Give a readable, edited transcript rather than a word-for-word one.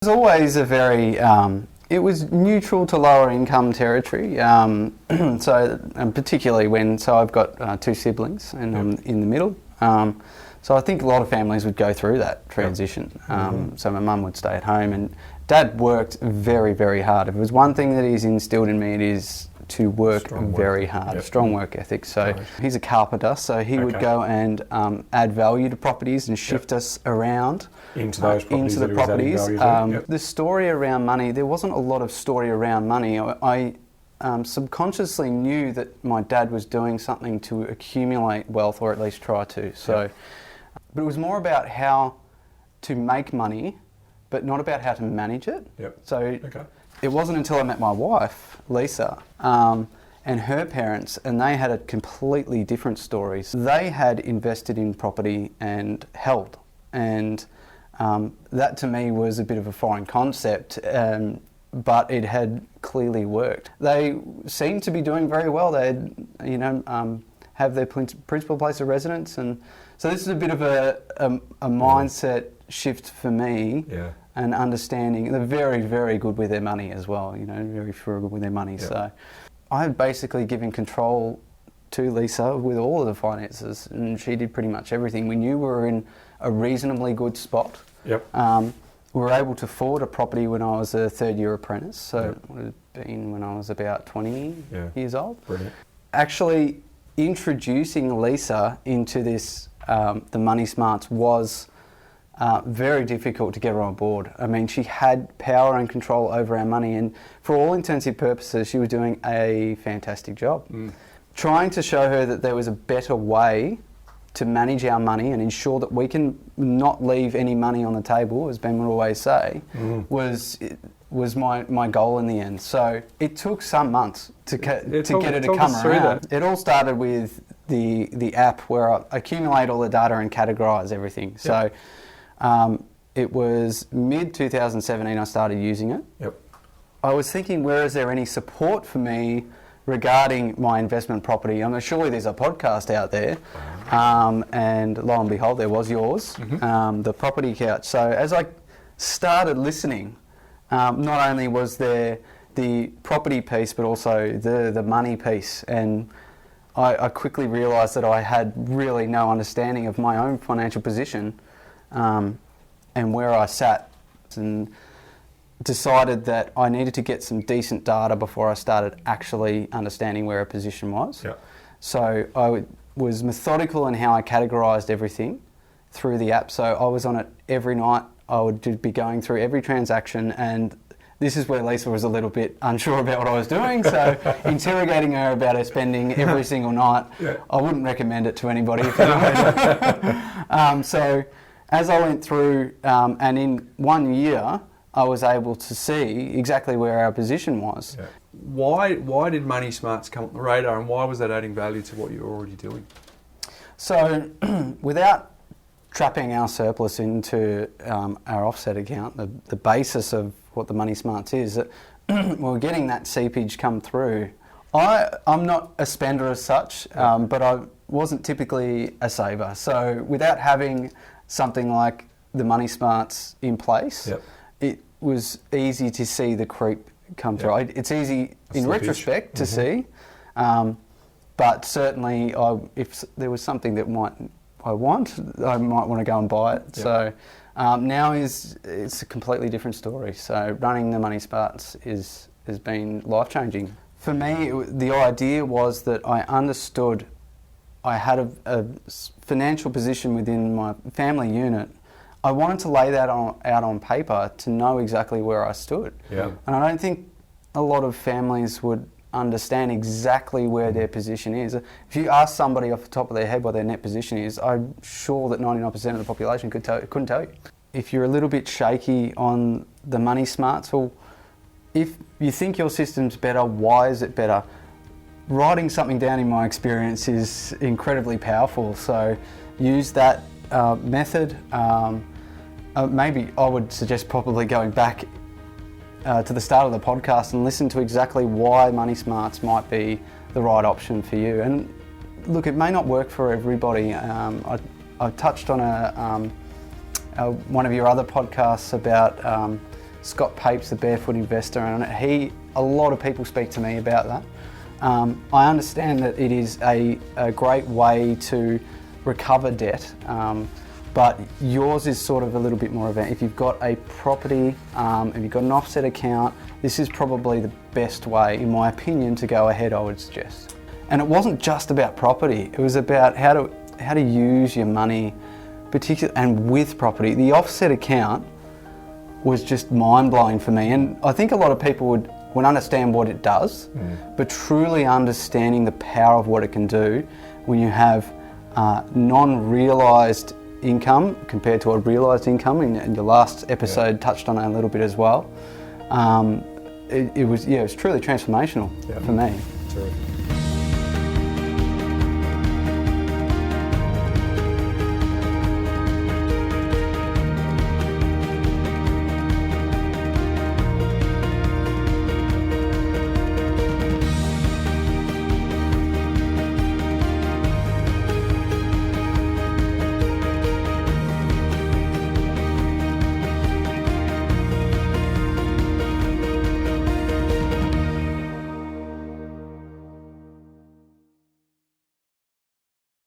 was always a very, it was neutral to lower income territory. Particularly so I've got two siblings and I'm in the middle. So I think a lot of families would go through that transition. So my mum would stay at home and Dad worked very, very hard. If it was one thing that he's instilled in me, it is to work very hard, strong work ethic. So he's a carpenter, so he would go and add value to properties and shift us around into those properties. The story around money, there wasn't a lot of story around money. I subconsciously knew that my dad was doing something to accumulate wealth, or at least try to. So, but it was more about how to make money, but not about how to manage it. So it wasn't until I met my wife, Lisa, and her parents, and they had a completely different stories. They had invested in property and held, and that to me was a bit of a foreign concept, but it had clearly worked. They seemed to be doing very well. They had, have their principal place of residence, and so this is a bit of a mindset shift for me. And understanding. They're very, very good with their money as well, very frugal with their money. So I had basically given control to Lisa with all of the finances, and she did pretty much everything. We knew we were in a reasonably good spot. We were able to afford a property when I was a third-year apprentice, so it would have been when I was about 20 years old. Brilliant. Actually, introducing Lisa into this, the Money Smarts, was very difficult to get her on board. I mean, she had power and control over our money, and for all intents and purposes, she was doing a fantastic job. Trying to show her that there was a better way to manage our money and ensure that we can not leave any money on the table, as Ben would always say, was my goal in the end. So it took some months to get her to come around. It all started with the app where I accumulate all the data and categorise everything. So it was mid-2017 I started using it. I was thinking, where is there any support for me regarding my investment property? I mean, surely there's a podcast out there. And lo and behold, there was yours, the Property Couch. So as I started listening, not only was there the property piece, but also the money piece. And I quickly realised that I had really no understanding of my own financial position. And where I sat, and decided that I needed to get some decent data before I started actually understanding where a position was. So I was methodical in how I categorised everything through the app. So I was on it every night. I would be going through every transaction, and this is where Lisa was a little bit unsure about what I was doing, so interrogating her about her spending every single night, I wouldn't recommend it to anybody. So as I went through, and in 1 year, I was able to see exactly where our position was. Why did Money Smarts come on the radar, and why was that adding value to what you were already doing? So without trapping our surplus into our offset account, the basis of what the Money Smarts is, that we're getting that seepage come through. I'm not a spender as such, but I wasn't typically a saver. So without having something like the Money Smarts in place, it was easy to see the creep come through. It's easy in retrospect to see, but certainly if there was something that I might want to go and buy it. So now it's a completely different story. So running the Money Smarts has been life-changing. For me, the idea was that I understood I had a financial position within my family unit. I wanted to lay that out on paper to know exactly where I stood. And I don't think a lot of families would understand exactly where their position is. If you ask somebody off the top of their head what their net position is, I'm sure that 99% of the population couldn't tell you. If you're a little bit shaky on the Money Smarts, well, if you think your system's better, why is it better? Writing something down, in my experience, is incredibly powerful. So use that method. Maybe I would suggest probably going back to the start of the podcast and listen to exactly why Money Smarts might be the right option for you. And look, it may not work for everybody. I touched on one of your other podcasts about Scott Papes, the Barefoot Investor, and a lot of people speak to me about that. I understand that it is a great way to recover debt, but yours is sort of a little bit more of if you've got a property, if you've got an offset account, this is probably the best way, in my opinion, to go ahead, I would suggest. And it wasn't just about property, it was about how to use your money, particularly and with property. The offset account was just mind-blowing for me, and I think a lot of people would understand what it does, but truly understanding the power of what it can do when you have non-realised income compared to a realised income, and your last episode touched on it a little bit as well. It was truly transformational for me. Terrific.